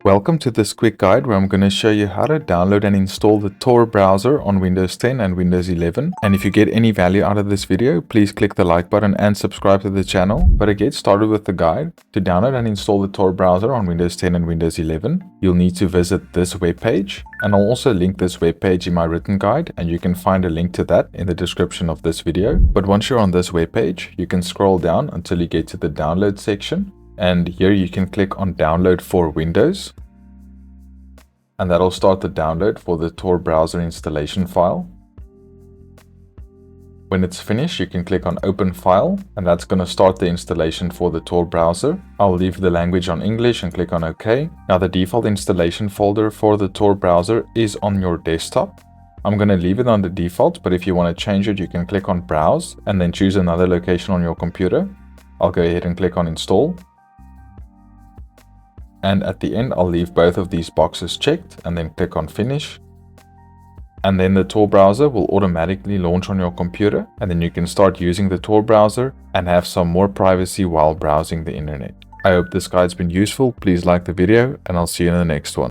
Welcome to this quick guide where I'm going to show you how to download and install the Tor browser on Windows 10 and Windows 11. And if you get any value out of this video, please click the like button and subscribe to the channel. But to get started with the guide, to download and install the Tor browser on Windows 10 and Windows 11, you'll need to visit this webpage. And I'll also link this webpage in my written guide, and you can find a link to that in the description of this video. But once you're on this webpage, you can scroll down until you get to the download section. And here you can click on download for Windows, and that'll start the download for the Tor browser installation file. When it's finished, you can click on open file, and that's going to start the installation for the Tor browser. I'll leave the language on English and click on OK. Now the default installation folder for the Tor browser is on your desktop. I'm going to leave it on the default, but if you want to change it, you can click on browse and then choose another location on your computer. I'll go ahead and click on install. And at the end, I'll leave both of these boxes checked and then click on finish. And then the Tor browser will automatically launch on your computer, and then you can start using the Tor browser and have some more privacy while browsing the internet. I hope this guide's been useful. Please like the video, and I'll see you in the next one.